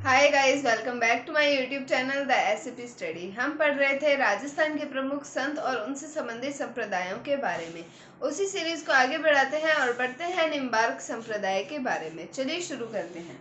Hi guys, welcome back to my YouTube channel the SCP study. हम पढ़ रहे थे राजस्थान के प्रमुख संत और उनसे संबंधित संप्रदायों के बारे में। उसी सीरीज को आगे बढ़ाते हैं और पढ़ते हैं निम्बार्क संप्रदाय के बारे में। चलिए शुरू करते हैं।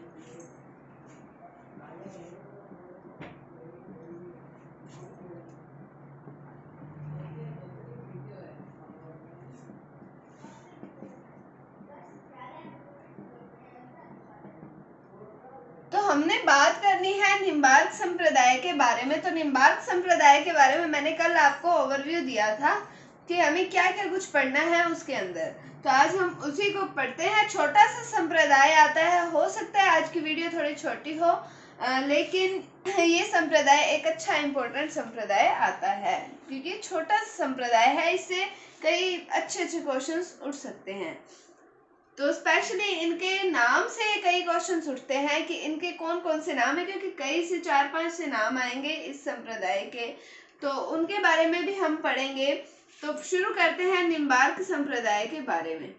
तो हमने बात करनी है निम्बार्क संप्रदाय के बारे में। तो निम्बार्क संप्रदाय के बारे में मैंने कल आपको ओवरव्यू दिया था कि हमें क्या क्या कुछ पढ़ना है उसके अंदर। तो आज हम उसी को पढ़ते हैं। छोटा सा संप्रदाय आता है, हो सकता है आज की वीडियो थोड़ी छोटी हो, लेकिन ये संप्रदाय एक अच्छा इम्पोर्टेंट संप्रदाय आता है क्योंकि छोटा संप्रदाय है। इससे कई अच्छे अच्छे क्वेश्चंस उठ सकते हैं। तो स्पेशली इनके नाम से कई क्वेश्चंस उठते हैं कि इनके कौन कौन से नाम है, क्योंकि कई से 4-5 से नाम आएंगे इस संप्रदाय के, तो उनके बारे में भी हम पढ़ेंगे। तो शुरू करते हैं निम्बार्क संप्रदाय के बारे में।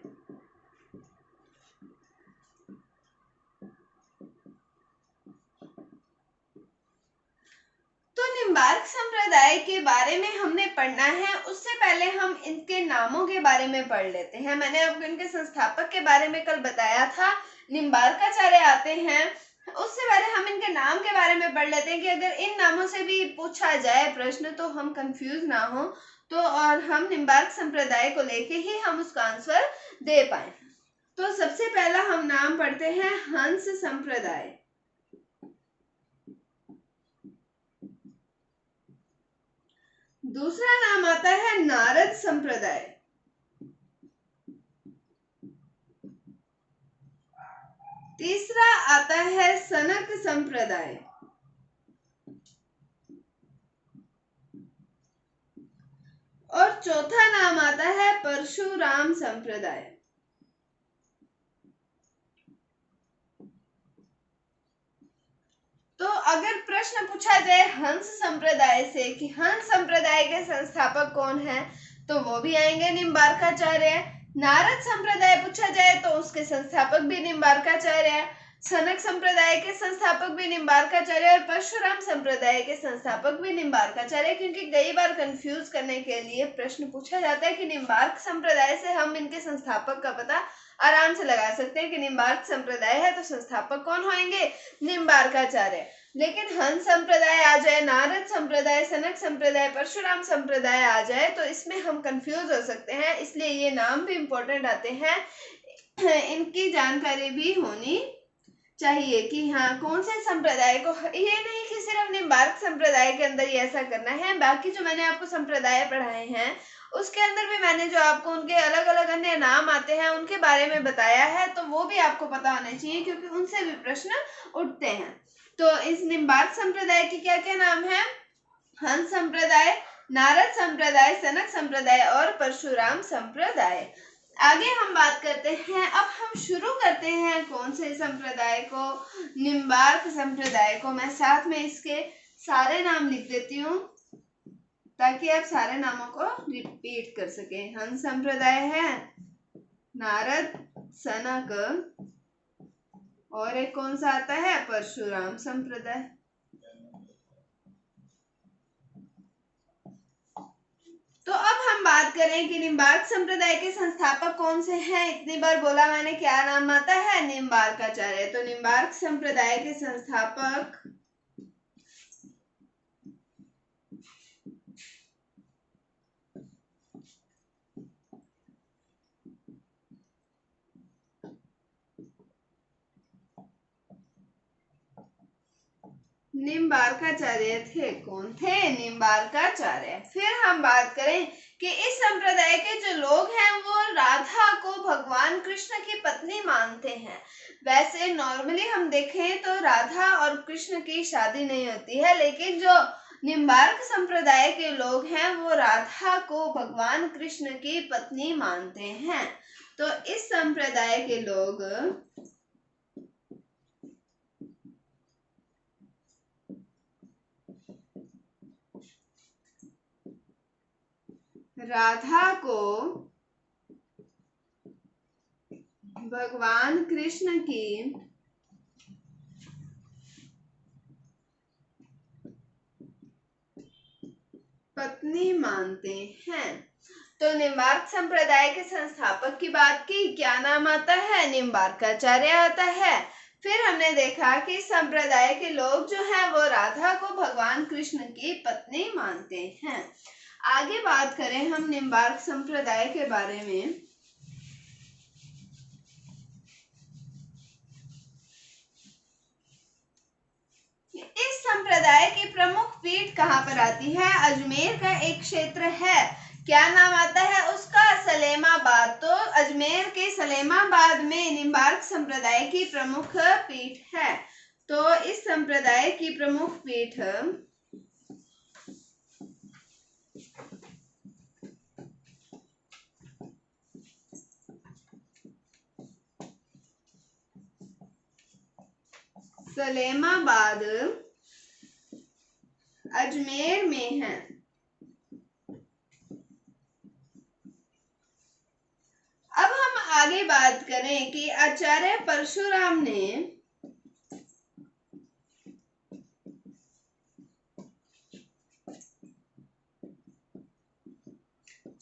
तो निम्बार्क संप्रदाय के बारे में हमने पढ़ना है, उससे पहले हम इनके नामों के बारे में पढ़ लेते हैं। मैंने आपको इनके संस्थापक के बारे में कल बताया था, निम्बार्काचार्य आते हैं। उससे पहले हम इनके नाम के बारे में पढ़ लेते हैं कि अगर इन नामों से भी पूछा जाए प्रश्न तो हम कंफ्यूज ना हो, तो और हम निम्बार्क संप्रदाय को लेके ही हम उसका आंसर दे पाए। तो सबसे पहला हम नाम पढ़ते हैं हंस संप्रदाय। दूसरा नाम आता है नारद संप्रदाय। तीसरा आता है सनक संप्रदाय। और चौथा नाम आता है परशुराम संप्रदाय। तो अगर प्रश्न पूछा जाए हंस संप्रदाय से कि हंस संप्रदाय के संस्थापक कौन है, तो वो भी आएंगे निम्बार्काचार्य। नारद संप्रदाय पूछा जाए तो उसके संस्थापक भी निम्बार्काचार्य। सनक संप्रदाय के संस्थापक भी निम्बार्काचार्य और परशुराम संप्रदाय के संस्थापक भी निम्बार्काचार्य। क्योंकि कई बार कंफ्यूज करने के लिए प्रश्न पूछा जाता है कि निम्बार्क संप्रदाय से हम इनके संस्थापक का पता आराम से लगा सकते हैं कि निम्बार्क संप्रदाय है तो संस्थापक कौन होंगे, निम्बार्काचार्य। लेकिन हंस संप्रदाय आ जाए, नारद संप्रदाय, सनक संप्रदाय, परशुराम संप्रदाय आ जाए तो इसमें हम कंफ्यूज हो सकते हैं, इसलिए ये नाम भी इंपॉर्टेंट आते हैं। इनकी जानकारी भी होनी चाहिए कि हाँ कौन से संप्रदाय को, ये नहीं कि सिर्फ निम्बार्क संप्रदाय के अंदर ही ऐसा करना है। बाकी जो मैंने आपको संप्रदाय पढ़ाए हैं उसके अंदर भी मैंने जो आपको उनके अलग अलग अन्य नाम आते हैं उनके बारे में बताया है, तो वो भी आपको पता होना चाहिए क्योंकि उनसे भी प्रश्न उठते हैं। तो इस निम्बार्क संप्रदाय के क्या क्या नाम है? हंस संप्रदाय, नारद संप्रदाय, सनक संप्रदाय और परशुराम संप्रदाय। आगे हम बात करते हैं। अब हम शुरू करते हैं कौन से संप्रदाय को, निम्बार्क संप्रदाय को। मैं साथ में इसके सारे नाम लिख देती हूँ ताकि आप सारे नामों को रिपीट कर सके। हंस संप्रदाय है, नारद, सनक और एक कौन सा आता है, परशुराम संप्रदाय। तो अब हम बात करें कि निम्बार्क संप्रदाय के संस्थापक कौन से हैं। इतनी बार बोला मैंने, क्या नाम आता है, निम्बार्काचार्य। तो निम्बार्क संप्रदाय के संस्थापक निम्बार्काचार्य थे। कौन थे? निम्बार्काचार्य। फिर हम बात करें कि इस संप्रदाय के जो लोग हैं वो राधा को भगवान कृष्ण की पत्नी मानते हैं। वैसे नॉर्मली हम देखें तो राधा और कृष्ण की शादी नहीं होती है, लेकिन जो निम्बार्क संप्रदाय के लोग हैं वो राधा को भगवान कृष्ण की पत्नी मानते हैं। तो इस संप्रदाय के लोग राधा को भगवान कृष्ण की पत्नी मानते हैं। तो निम्बार्क संप्रदाय के संस्थापक की बात की, क्या नाम आता है? निम्बार्काचार्य आता है। फिर हमने देखा कि संप्रदाय के लोग जो हैं वो राधा को भगवान कृष्ण की पत्नी मानते हैं। आगे बात करें हम निम्बार्क संप्रदाय के बारे में। इस संप्रदाय की प्रमुख पीठ कहाँ पर आती है? अजमेर का एक क्षेत्र है, क्या नाम आता है उसका? सलेमाबाद। तो अजमेर के सलेमाबाद में निम्बार्क संप्रदाय की प्रमुख पीठ है। तो इस संप्रदाय की प्रमुख पीठ सलेमाबाद अजमेर में है। अब हम आगे बात करें कि आचार्य परशुराम ने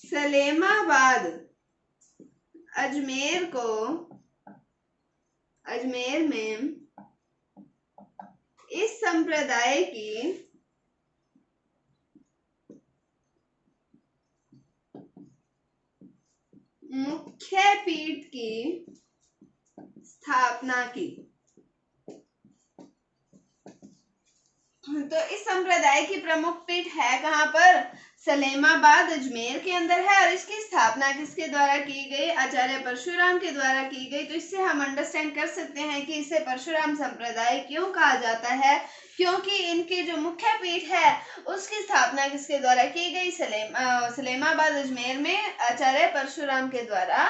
सलेमाबाद अजमेर में इस संप्रदाय की मुख्य पीठ की स्थापना की। तो इस संप्रदाय की प्रमुख पीठ है कहाँ पर? सलेमाबाद अजमेर के अंदर है। और इसकी स्थापना किसके द्वारा की गई? आचार्य परशुराम के द्वारा की गई। तो इससे हम अंडरस्टैंड कर सकते हैं कि इसे परशुराम संप्रदाय क्यों कहा जाता है, क्योंकि इनकी जो मुख्य पीठ है उसकी स्थापना किसके द्वारा की गई? सलेमाबाद अजमेर में आचार्य परशुराम के द्वारा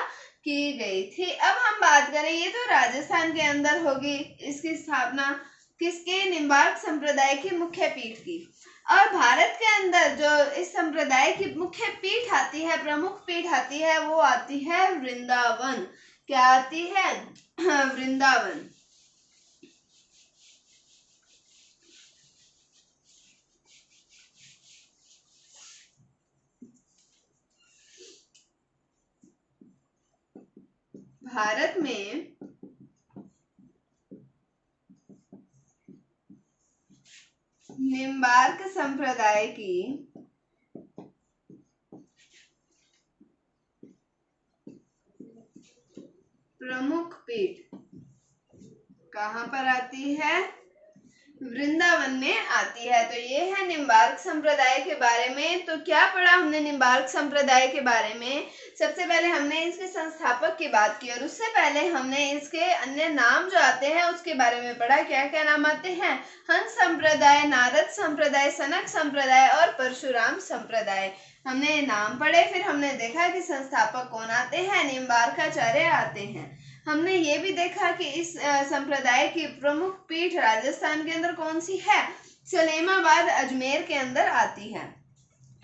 की गई थी। अब हम बात करें, ये तो राजस्थान के अंदर होगी इसकी स्थापना किसके? निम्बार्क संप्रदाय की मुख्य पीठ की। और भारत के अंदर जो इस संप्रदाय की मुख्य पीठ आती है, प्रमुख पीठ आती है, वो आती है वृंदावन। क्या आती है? वृंदावन। भारत में निम्बार्क संप्रदाय की प्रमुख पीठ कहाँ पर आती है? वृंदावन में आती है। तो ये है निम्बार्क संप्रदाय के बारे में। तो क्या पढ़ा हमने निम्बार्क संप्रदाय के बारे में? सबसे पहले हमने इसके संस्थापक की बात की और उससे पहले हमने इसके अन्य नाम जो आते हैं उसके बारे में पढ़ा। क्या क्या नाम आते हैं? हंस संप्रदाय, नारद संप्रदाय, सनक संप्रदाय और परशुराम संप्रदाय। हमने नाम पढ़े, फिर हमने देखा कि संस्थापक कौन आते हैं? निम्बार्काचार्य आते हैं। हमने ये भी देखा कि इस संप्रदाय की प्रमुख पीठ राजस्थान के अंदर कौन सी है? सलेमाबाद अजमेर के अंदर आती है।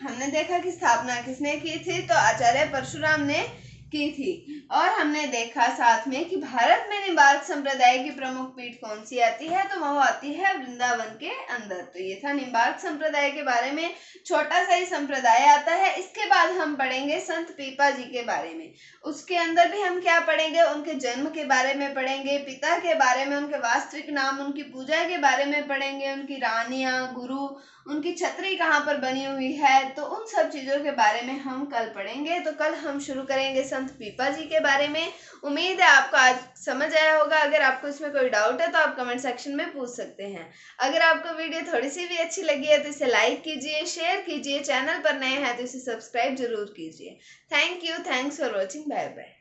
हमने देखा कि स्थापना किसने की थी? तो आचार्य परशुराम ने की थी। और हमने देखा साथ में कि भारत में निम्बार्क संप्रदाय की प्रमुख पीठ कौन सी आती है? तो वह आती है वृंदावन के अंदर। तो ये था निम्बार्क संप्रदाय के बारे में। छोटा सा ही संप्रदाय आता है। इसके बाद हम पढ़ेंगे संत पीपा जी के बारे में। उसके अंदर भी हम क्या पढ़ेंगे? उनके जन्म के बारे में पढ़ेंगे, पिता के बारे में, उनके वास्तविक नाम, उनकी पूजा के बारे में पढ़ेंगे, उनकी रानियां, गुरु, उनकी छतरी कहाँ पर बनी हुई है। तो उन सब चीज़ों के बारे में हम कल पढ़ेंगे। तो कल हम शुरू करेंगे संत पीपा जी के बारे में। उम्मीद है आपको आज समझ आया होगा। अगर आपको इसमें कोई डाउट है तो आप कमेंट सेक्शन में पूछ सकते हैं। अगर आपको वीडियो थोड़ी सी भी अच्छी लगी है तो इसे लाइक कीजिए, शेयर कीजिए, चैनल पर नए हैं तो इसे सब्सक्राइब जरूर कीजिए। Thank you, thanks for watching, bye bye.